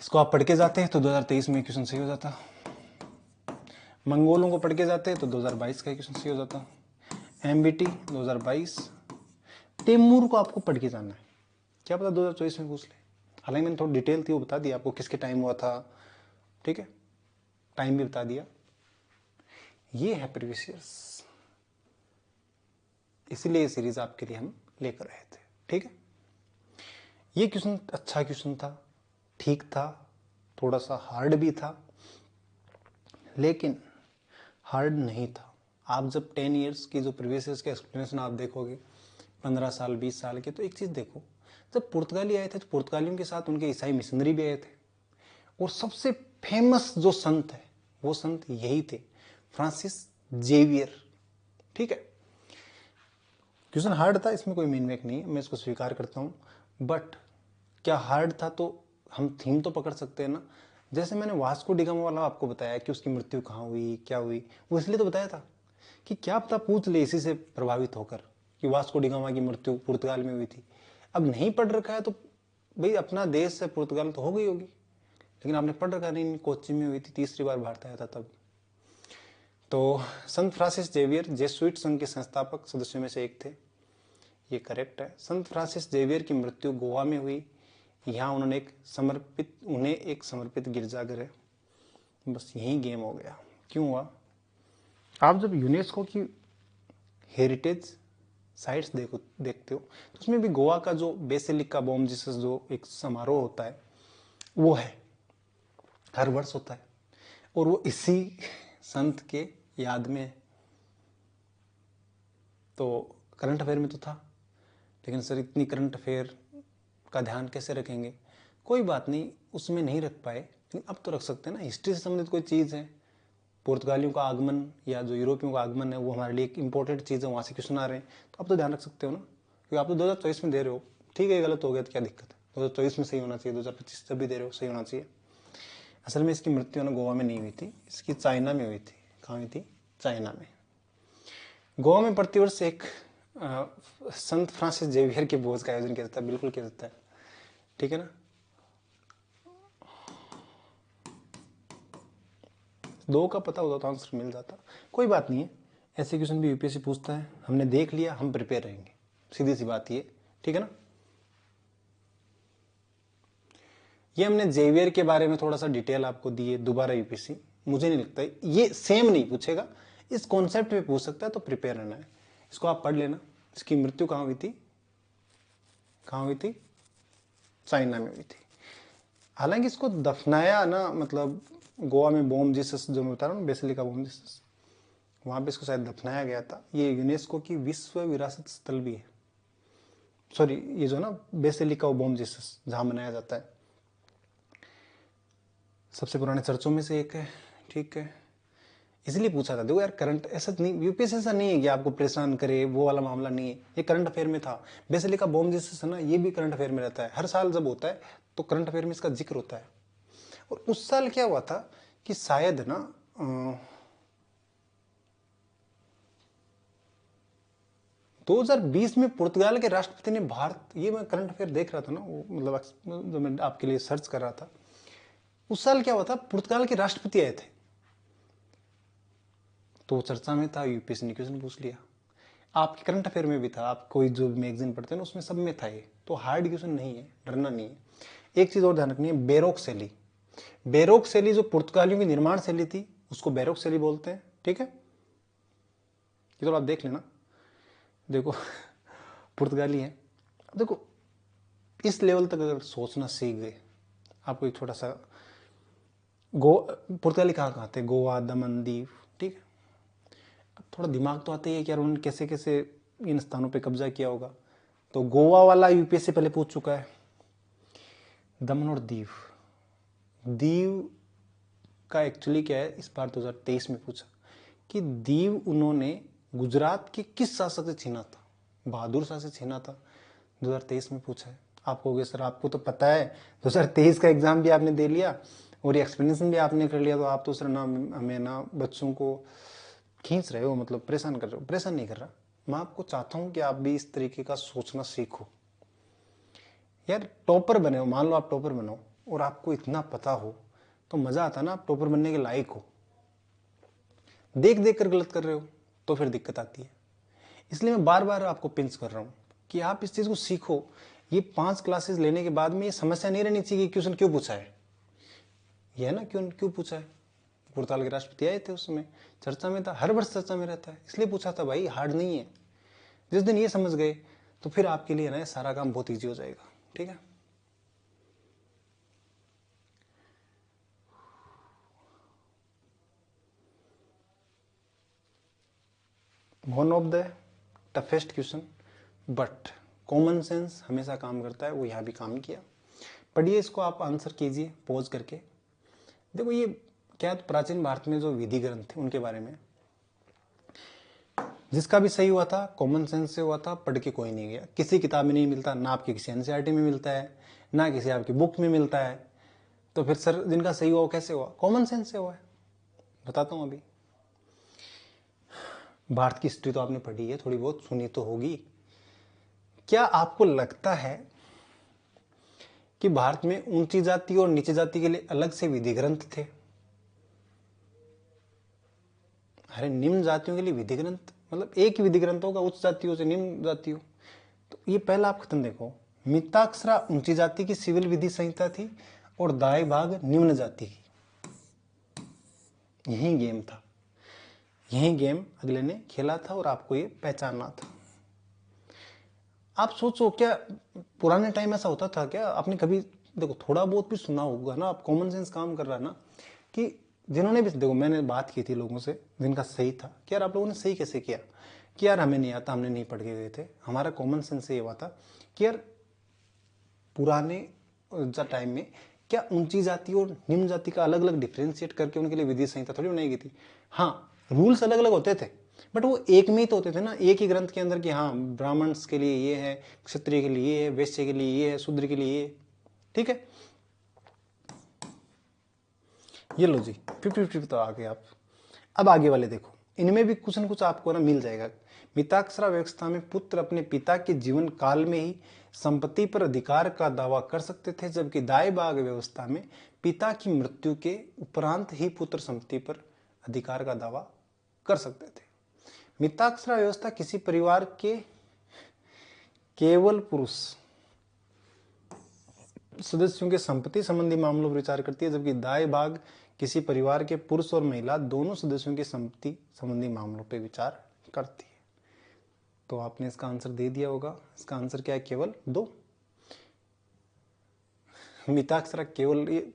इसको आप पढ़ के जाते हैं तो 2023 में क्वेश्चन सही हो जाता। मंगोलों को पढ़ के जाते हैं तो 2022 का क्वेश्चन सही हो जाता। एमबीटी 2022। तैमूर को आपको पढ़ के जाना है, क्या पता 2024 में पूछ ले। हालांकि मैंने थोड़ी डिटेल थी वो बता दिया आपको, किसके टाइम हुआ था, ठीक है, टाइम भी बता दिया। ये है प्रीवियस ईयर्स, इसीलिए ये सीरीज आपके लिए हम लेकर आए थे, ठीक है। ये क्वेश्चन अच्छा क्वेश्चन था, ठीक था, थोड़ा सा हार्ड भी था, लेकिन हार्ड नहीं था। आप जब 10 ईयर्स की जो प्रीवियस ईयर्स के एक्सप्लेनेशन आप देखोगे, 15 साल 20 साल के, तो एक चीज़ देखो, जब पुर्तगाली आए थे तो पुर्तगालियों के साथ उनके ईसाई मिशनरी भी आए थे, और सबसे फेमस जो संत है वो संत यही थे, फ्रांसिस जेवियर, ठीक है। क्वेश्चन हार्ड था, इसमें कोई मीनमेक नहीं है, मैं इसको स्वीकार करता हूँ, बट क्या हार्ड था तो हम थीम तो पकड़ सकते हैं ना। जैसे मैंने वास्को डिगामा वाला आपको बताया कि उसकी मृत्यु कहाँ हुई, क्या हुई, वो इसलिए तो बताया था कि क्या पता पूछ ले इसी से प्रभावित होकर कि वास्को डिगामा की मृत्यु पुर्तगाल में हुई थी। अब नहीं पढ़ रखा है तो भाई अपना देश से पुर्तगाल तो हो गई होगी, लेकिन आपने पढ़ रखा नहीं, कोच्चि में हुई थी, तीसरी बार भारत आया था तब। तो संत फ्रांसिस जेवियर जेसुइट संघ के संस्थापक सदस्यों में से एक थे, ये करेक्ट है। संत फ्रांसिस जेवियर की मृत्यु गोवा में हुई, यहाँ उन्हें एक समर्पित गिरजाघर है। बस यही गेम हो गया। क्यों हुआ? आप जब यूनेस्को की हेरिटेज साइट्स देखते हो तो उसमें भी गोवा का जो बेसिलिका बॉम जीसस जो एक समारोह होता है वो है, हर वर्ष होता है, और वो इसी संत के याद में है। तो करंट अफेयर में तो था, लेकिन सर इतनी करंट अफेयर का ध्यान कैसे रखेंगे? कोई बात नहीं, उसमें नहीं रख पाए, लेकिन अब तो रख सकते हैं ना। हिस्ट्री से संबंधित कोई चीज़ है, पुर्तगालियों का आगमन या जो यूरोपियों का आगमन है वो हमारे लिए एक इंपॉर्टेंट चीज़ है, वहाँ से क्वेश्चन आ रहे हैं, तो आप तो ध्यान रख सकते हो ना। क्योंकि आप तो 2024 में दे रहे हो, ठीक है, गलत हो गया तो क्या दिक्कत है, 2024 में सही होना चाहिए, 2025 जब भी दे रहे हो सही होना चाहिए। असल में इसकी मृत्यु ना गोवा में नहीं हुई थी, इसकी चाइना में हुई थी। कहाँ हुई थी? चाइना में। गोवा में प्रतिवर्ष एक संत फ्रांसिस जेवियर के भोज का आयोजन किया जाता है, बिल्कुल किया जाता है, ठीक है ना। 2 का पता होता तो आंसर मिल जाता, कोई बात नहीं है। ऐसे क्वेश्चन भी यूपीएससी पूछता है, हमने देख लिया, हम प्रिपेयर रहेंगे, सीधी सी बात ये, ठीक है ना। ये हमने जेवियर के बारे में थोड़ा सा डिटेल आपको दी है, दोबारा यूपीएससी मुझे नहीं लगता ये सेम नहीं पूछेगा, इस कॉन्सेप्ट में पूछ सकता है, तो प्रिपेयर रहना है। इसको आप पढ़ लेना। इसकी मृत्यु कहाँ हुई थी? कहाँ हुई थी? चाइना में हुई थी। हालांकि इसको दफनाया ना, मतलब गोवा में बॉम जीसस जो मैं बता रहा हूँ, बेसिलिका बॉम जीसस, वहाँ पे इसको शायद दफनाया गया था। ये यूनेस्को की विश्व विरासत स्थल भी है। सॉरी, ये जो ना बेसिलिका बॉम जीसस जहाँ मनाया जाता है, सबसे पुराने चर्चों में से एक है, ठीक है। इसलिए पूछा था। देखो यार करंट ऐसा नहीं, यूपीएससी ऐसा नहीं है कि आपको परेशान करे, वो वाला मामला नहीं है, ये करंट अफेयर में था। बेसिलिका बॉम जीसस है ना, ये भी करंट अफेयर में रहता है, हर साल जब होता है तो करंट अफेयर में इसका जिक्र होता है। और उस साल क्या हुआ था कि शायद ना 2020 में पुर्तगाल के राष्ट्रपति ने भारत, ये मैं करंट अफेयर देख रहा था ना, वो मतलब जो मैं आपके लिए सर्च कर रहा था, उस साल क्या हुआ था, पुर्तगाल के राष्ट्रपति आए थे, तो वो चर्चा में था, यूपीएससी ने क्वेश्चन पूछ लिया। आपके करंट अफेयर में भी था, आप कोई जो मैगजीन पढ़ते हैं ना उसमें सब में था ये, तो हार्ड क्वेश्चन नहीं है, डरना नहीं है। एक चीज और ध्यान रखनी है, बेरोक शैली। बेरोक शैली जो पुर्तगालियों की निर्माण शैली थी उसको बेरोक शैली बोलते हैं, ठीक है। ये तो आप देख लेना, देखो पुर्तगाली है। देखो इस लेवल तक अगर सोचना सीख गए, आपको एक छोटा सा पुर्तगाली कहाँ कहाँ थे, गोवा, दमन, दीव, ठीक है। अब थोड़ा दिमाग तो आता ही है कि यार उन्होंने कैसे कैसे इन स्थानों पे कब्जा किया होगा। तो गोवा वाला यूपीएससी पहले पूछ चुका है। दमन और दीव, दीव का एक्चुअली क्या है, इस बार 2023 में पूछा कि दीव उन्होंने गुजरात के किस शासक से छीना था, बहादुर शाह से छीना था, 2023 में पूछा है। आप कहोगे सर आपको तो पता है, 2023 का एग्जाम भी आपने दे लिया और ये एक्सप्लेनेशन भी आपने कर लिया, तो आप तो सर ना हमें ना बच्चों को खींच रहे हो, मतलब परेशान कर रहे हो। परेशान नहीं कर रहा, मैं आपको चाहता हूँ कि आप भी इस तरीके का सोचना सीखो। यार टॉपर बने हो, मान लो आप टॉपर बनो और आपको इतना पता हो तो मज़ा आता ना, आप टॉपर बनने के लायक हो। देख देख कर गलत कर रहे हो तो फिर दिक्कत आती है। इसलिए मैं बार बार आपको पिंच कर रहा हूँ कि आप इस चीज़ को सीखो। ये 5 क्लासेस लेने के बाद में ये समस्या नहीं रहनी चाहिए कि क्वेश्चन क्यों पूछा है, ये है ना क्यों क्यों पूछा है। पुर्तगाल के राष्ट्रपति आए थे, उस समय चर्चा में था, हर वर्ष चर्चा में रहता है, इसलिए पूछा था। भाई हार्ड नहीं है। जिस दिन ये समझ गए तो फिर आपके लिए ना सारा काम बहुत ईजी हो जाएगा, ठीक है। One of the toughest question but common sense हमेशा काम करता है, वो यहाँ भी काम किया। पढ़िए इसको, आप आंसर कीजिए पॉज करके। देखो ये क्या, तो प्राचीन भारत में जो विधि ग्रंथ थे उनके बारे में, जिसका भी सही हुआ था कॉमन सेंस से हुआ था, पढ़ के कोई नहीं गया, किसी किताब में नहीं मिलता, ना आपकी किसी एनसीईआरटी में मिलता है, ना किसी आपकी बुक में मिलता है। तो फिर सर जिनका सही हुआ वो कैसे हुआ, कॉमन सेंस से हुआ है। बताता हूँ अभी। भारत की हिस्ट्री तो आपने पढ़ी है, थोड़ी बहुत सुनी तो होगी। क्या आपको लगता है कि भारत में ऊंची जाति और नीची जाति के लिए अलग से विधि ग्रंथ थे? अरे निम्न जातियों के लिए विधि ग्रंथ, मतलब एक ही विधि ग्रंथ होगा उच्च जातियों से निम्न जातियों। तो ये पहला आप खत्म देखो, मिताक्षरा ऊंची जाति की सिविल विधि संहिता थी और दाई भाग निम्न जाति की। यही गेम था, यही गेम अगले ने खेला था और आपको ये पहचानना था। आप सोचो क्या पुराने टाइम ऐसा होता था क्या? आपने कभी देखो थोड़ा बहुत भी सुना होगा ना, आप कॉमन सेंस काम कर रहा है ना, कि जिन्होंने भी देखो, मैंने बात की थी लोगों से जिनका सही था कि यार आप लोगों ने सही कैसे किया, कि यार हमें नहीं आता, हमने नहीं पढ़ के गए थे, हमारा कॉमन सेंस ये हुआ था कि यार पुराने टाइम में क्या ऊंची जाति और निम्न जाति का अलग अलग डिफ्रेंशिएट करके उनके लिए विधि संहिता थोड़ी बनाई गई थी। हाँ रूल्स अलग अलग होते थे बट वो एक में ही तो होते थे ना, एक ही ग्रंथ के अंदर कि हाँ ब्राह्मण्स के लिए ये है, क्षत्रिय के लिए ये है, वैश्य के लिए ये है, शूद्र के लिए ये, ठीक है। ये लो जी 50-50 तो आ गए आप। अब आगे वाले देखो, इनमें भी कुछ न कुछ आपको ना मिल जाएगा। मिताक्षरा व्यवस्था में पुत्र अपने पिता के जीवन काल में ही संपत्ति पर अधिकार का दावा कर सकते थे, जबकि दाई भाग व्यवस्था में पिता की मृत्यु के उपरांत ही पुत्र संपत्ति पर अधिकार का दावा कर सकते थे। मिताक्षरा व्यवस्था किसी परिवार के केवल पुरुष सदस्यों के संपत्ति संबंधी मामलों पर विचार करती है, जबकि दाई भाग किसी परिवार के पुरुष और महिला दोनों सदस्यों की संपत्ति संबंधी मामलों पर विचार करती है। तो आपने इसका आंसर दे दिया होगा। इसका आंसर क्या है? केवल 2। मिताक्षरा केवल ये,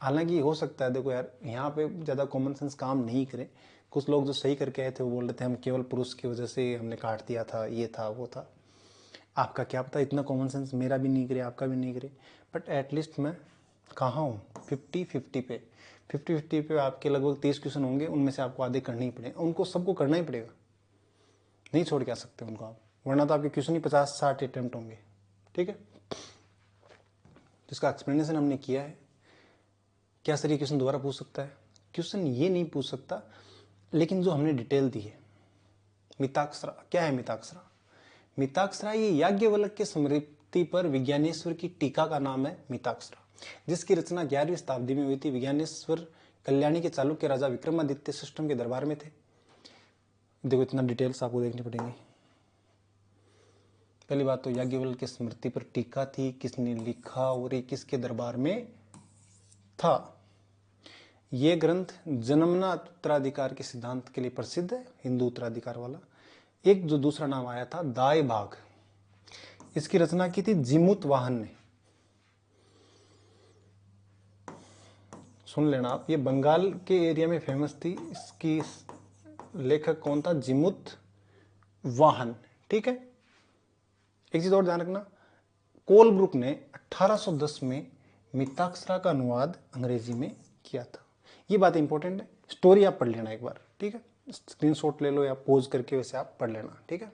हालांकि हो सकता है देखो यार यहाँ पे ज़्यादा कॉमन सेंस काम नहीं करे। कुछ लोग जो सही करके आए थे वो बोल रहे थे हम केवल पुरुष की वजह से हमने काट दिया था, ये था वो था। आपका क्या पता, इतना कॉमन सेंस मेरा भी नहीं करे, आपका भी नहीं करे, बट एटलीस्ट मैं कहाँ हूँ 50-50 पे। 50-50 पे आपके लगभग 30 क्वेश्चन होंगे, उनमें से आपको आधे करने ही पड़ेगा, उनको सबको करना ही पड़ेगा, नहीं छोड़ के आ सकते उनको आप, वरना तो आपके क्वेश्चन ही 50-60 अटेम्प्ट होंगे, ठीक है। जिसका एक्सप्लेनेशन हमने किया है। क्या सर ये क्वेश्चन दोबारा पूछ सकता है? क्वेश्चन ये नहीं पूछ सकता, लेकिन जो हमने डिटेल दी है। मिताक्षरा क्या है? मिताक्षरा, मिताक्षरा ये याज्ञवल्क्य के स्मृति पर विज्ञानेश्वर की टीका का नाम है मिताक्षरा, जिसकी रचना 11वीं शताब्दी में हुई थी। विज्ञानेश्वर कल्याणी के चालुक्य राजा विक्रमादित्य सिस्टम के दरबार में थे। देखो इतना डिटेल्स आपको देखनी पड़ेंगी। पहली बात तो याज्ञवल्क्य की स्मृति पर टीका थी, किसने लिखा और ये किसके दरबार में था। ये ग्रंथ जन्मना उत्तराधिकार के सिद्धांत के लिए प्रसिद्ध है, हिंदू उत्तराधिकार वाला। एक जो दूसरा नाम आया था दाय भाग, इसकी रचना की थी जिमुत वाहन ने। सुन लेना आप, ये बंगाल के एरिया में फेमस थी। इसकी लेखक कौन था? जिमुत वाहन। ठीक है, एक चीज और ध्यान रखना, कोलब्रुक ने 1810 में मिताक्षरा का अनुवाद अंग्रेजी में किया था। ये बात इंपॉर्टेंट है, स्टोरी आप पढ़ लेना एक बार। ठीक है, स्क्रीनशॉट ले लो या पोज करके वैसे आप पढ़ लेना। ठीक है,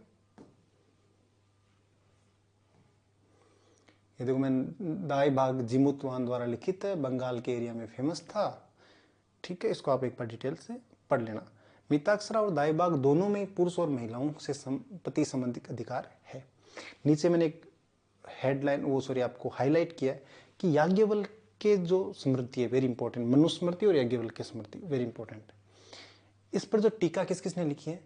ये देखो, मैं दाई भाग जिमुत वाहन द्वारा लिखित है, बंगाल के एरिया में फेमस था। ठीक है, इसको आप एक बार डिटेल से पढ़ लेना। मिताक्षरा और दाई भाग दोनों में पुरुष और महिलाओं से संपत्ति संबंधित अधिकार है। नीचे मैंने एक हेडलाइन आपको हाईलाइट किया है कि याज्ञवल्क्य के जो स्मृति है वेरी इंपॉर्टेंट, मनुस्मृति और याज्ञवल्क्य स्मृति वेरी इंपॉर्टेंट। इस पर जो टीका किस किसने लिखी है?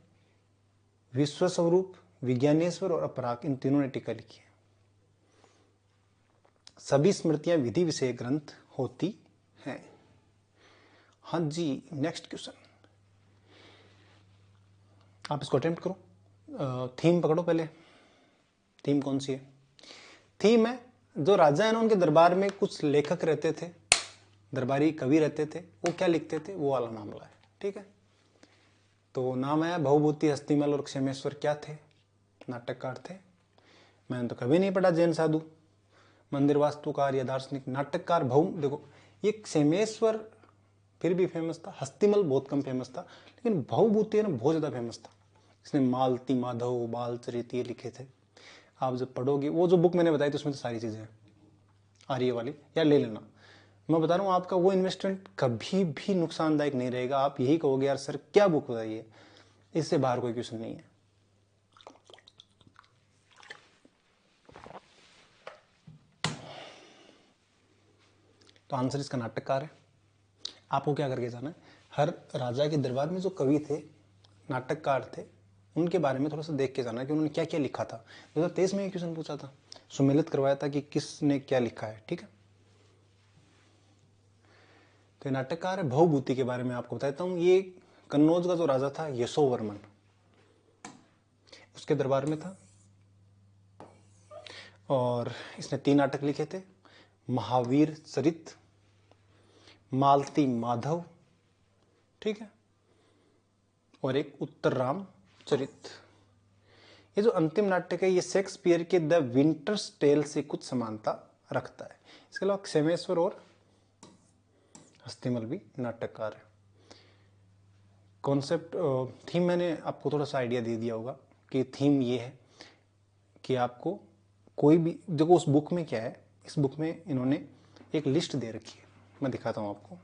विश्व स्वरूप, विज्ञानेश्वर और अपराग, इन तीनों ने टीका लिखी है। सभी स्मृतियां विधि विषय ग्रंथ होती हैं। हाँ जी, नेक्स्ट क्वेश्चन आप इसको अटेम्प्ट करो। थीम पकड़ो पहले, थीम कौन सी है? थीम है जो राजा है ना, उनके दरबार में कुछ लेखक रहते थे, दरबारी कवि रहते थे, वो क्या लिखते थे, वो वाला मामला है। ठीक है, तो नाम है भवभूति, हस्तिमल और क्षेमेश्वर क्या थे? नाटककार थे। मैंने तो कभी नहीं पढ़ा जैन साधु, मंदिर वास्तुकार या दार्शनिक, नाटककार भव। देखो, ये क्षेमेश्वर फिर भी फेमस था, हस्तिमल बहुत कम फेमस था, लेकिन भवभूति है ना बहुत ज़्यादा फेमस था। इसने मालती माधव, बालचरित ये लिखे थे। आप जब पढ़ोगे, वो जो बुक मैंने बताई थी उसमें तो सारी चीज़ें हैं, आर्य वाली, या ले लेना। मैं बता रहा हूँ, आपका वो इन्वेस्टमेंट कभी भी नुकसानदायक नहीं रहेगा। आप यही कहोगे यार सर क्या बुक बताई है, इससे बाहर कोई क्वेश्चन नहीं है। तो आंसर इसका नाटककार है। आपको क्या करके जाना है, हर राजा के दरबार में जो कवि थे, नाटककार थे, उनके बारे में थोड़ा सा देख के जाना है कि उन्होंने क्या क्या लिखा था। 2023 में ये क्वेश्चन पूछा था, सुमेलित करवाया था कि किसने क्या लिखा है। ठीक है, तो नाटककार है। भवभूति के बारे में आपको बताता हूँ। ये कन्नौज का जो राजा था यशोवर्मन, उसके दरबार में था, और इसने 3 नाटक लिखे थे, महावीर चरित, मालती माधव, ठीक है, और एक उत्तर राम चरित। ये जो अंतिम नाटक है, ये शेक्सपियर के द विंटर्स टेल से कुछ समानता रखता है। इसके अलावा क्षेमेश्वर और हस्तिमल भी नाटककार है। कॉन्सेप्ट, थीम मैंने आपको थोड़ा सा आइडिया दे दिया होगा कि थीम ये है कि आपको कोई भी, देखो उस बुक में क्या है, इस बुक में इन्होंने एक लिस्ट दे रखी है, मैं दिखाता हूँ आपको।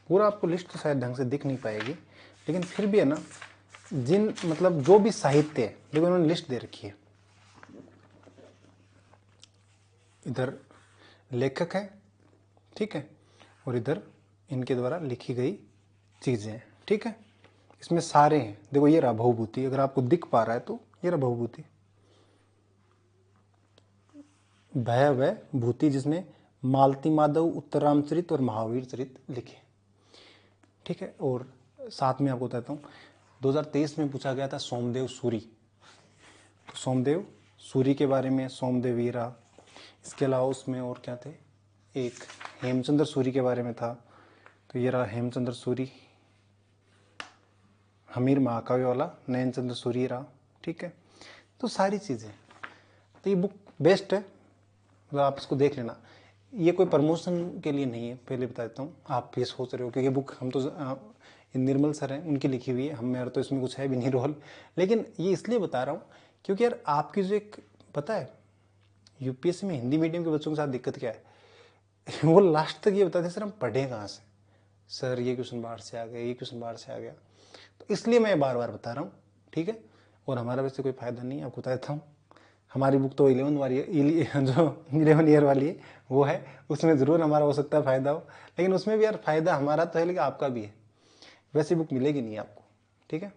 पूरा आपको लिस्ट तो शायद ढंग से दिख नहीं पाएगी, लेकिन फिर भी है ना, जिन मतलब जो भी साहित्य है, देखो इन्होंने लिस्ट दे रखी है। इधर लेखक है, ठीक है, और इधर इनके द्वारा लिखी गई चीज़ें हैं। ठीक है, इसमें सारे हैं। देखो ये रहा भवभूति, अगर आपको दिख पा रहा है तो ये रहा भवभूति, भय भूति, जिसमें मालती माधव, उत्तर रामचरित और महावीर चरित लिखे। ठीक है, और साथ में आपको बताता हूँ 2023 में पूछा गया था सोमदेव सूरी, तो सोमदेव सूरी के बारे में, सोमदेव वीरा। इसके अलावा उसमें और क्या थे, एक हेमचंद्र सूरी के बारे में था, तो ये रहा हेमचंद्र सूरी। हमीर महाकाव्य वाला नयनचंद्र सूरी रहा। ठीक है, तो सारी चीज़ें, तो ये बुक बेस्ट है, तो आप इसको देख लेना। ये कोई प्रमोशन के लिए नहीं है, पहले बता देता हूँ, आप ये सोच रहे हो क्योंकि बुक हम तो निर्मल सर हैं उनकी लिखी हुई है, हम मेरा तो इसमें कुछ है भी नहीं रोल, लेकिन ये इसलिए बता रहा हूँ क्योंकि यार आपकी जो एक, पता है यूपीएससी में हिंदी मीडियम के बच्चों के साथ दिक्कत क्या है वो लास्ट तक ये बताते सर हम पढ़े कहाँ से, सर ये क्वेश्चन बाहर से आ गया, ये क्वेश्चन बाहर से आ गया, तो इसलिए मैं बार बार बता रहा हूँ। ठीक है, और हमारा वैसे कोई फ़ायदा नहीं है, आपको बता देता हूँ। हमारी बुक तो 11 वाली है, जो 11 ईयर वाली है वो है, उसमें ज़रूर हमारा हो सकता है फ़ायदा हो, लेकिन उसमें भी यार फ़ायदा हमारा तो है, लेकिन आपका भी है। वैसी बुक मिलेगी नहीं आपको। ठीक है,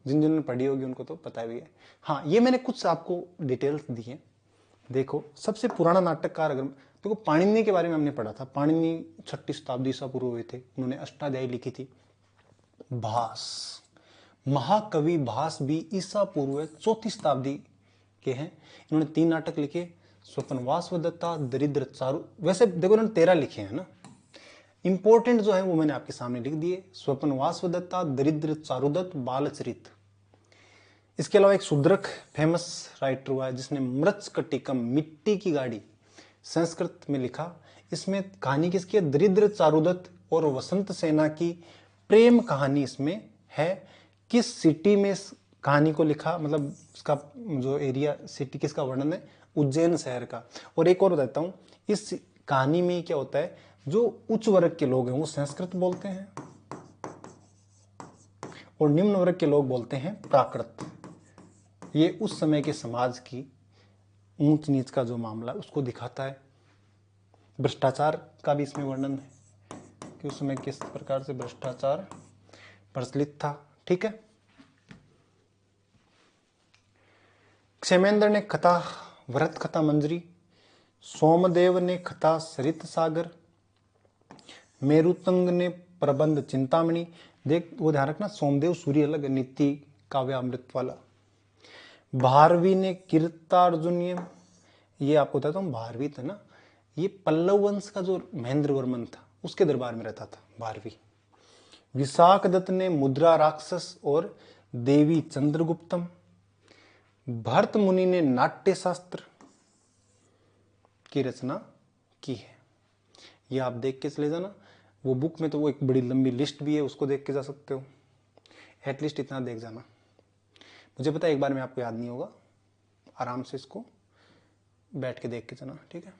जिन जिन्होंने पढ़ी होगी उनको तो पता भी है। हाँ, ये मैंने कुछ आपको डिटेल्स दी हैं। देखो, सबसे पुराना नाटककार, अगर देखो पाणिनि के बारे में हमने पढ़ा था। पाणिनि 6ठी शताब्दी ईसा पूर्व हुए थे, उन्होंने अष्टाध्यायी लिखी थी। भास, महाकवि भास भी ईसा पूर्व 4ठी शताब्दी के हैं। इन्होंने 3 नाटक लिखे, स्वपनवासवदत्ता, दरिद्र चारु, वैसे देखो इन्होंने 13 लिखे हैं ना, इंपॉर्टेंट जो है वो मैंने आपके सामने लिख दिए। स्वपनवासवदत्ता, दरिद्र चारुदत्त, बालचरित। इसके अलावा एक शूद्रक फेमस राइटर हुआ है जिसने मृच्छकटिकम, मिट्टी की गाड़ी, संस्कृत में लिखा। इसमें कहानी किसकी है? दरिद्र चारुदत्त और वसंत सेना की प्रेम कहानी इसमें है। किस सिटी में इस कहानी को लिखा, मतलब इसका जो एरिया सिटी किसका वर्णन है? उज्जैन शहर का। और एक और बताता हूँ, इस कहानी में क्या होता है, जो उच्च वर्ग के लोग हैं वो संस्कृत बोलते हैं और निम्न वर्ग के लोग बोलते हैं प्राकृत। ये उस समय के समाज की ऊंच नीच का जो मामला है उसको दिखाता है। भ्रष्टाचार का भी इसमें वर्णन है कि उस समय किस प्रकार से भ्रष्टाचार प्रचलित था। ठीक है। क्षेमेंद्र ने कथा व्रत कथा मंजरी, सोमदेव ने कथा सरित सागर, मेरुतंग ने प्रबंध चिंतामणि। देख वो ध्यान रखना, सोमदेव सूर्य अलग, नीति काव्यामृत वाला। भारवी ने कीर्तार्जुनीय, ये आपको बताता हूँ, भारवी था ना, ये पल्लव वंश का जो महेंद्र वर्मन था उसके दरबार में रहता था भारवी। विशाख दत्त ने मुद्रा राक्षस और देवी चंद्रगुप्तम। भरत मुनि ने नाट्य शास्त्र की रचना की है। ये आप देख के चले जाना, वो बुक में तो वो एक बड़ी लंबी लिस्ट भी है, उसको देख के जा सकते हो। एटलीस्ट इतना देख जाना। मुझे पता है एक बार में आपको याद नहीं होगा, आराम से इसको बैठ के देख के जाना। ठीक है।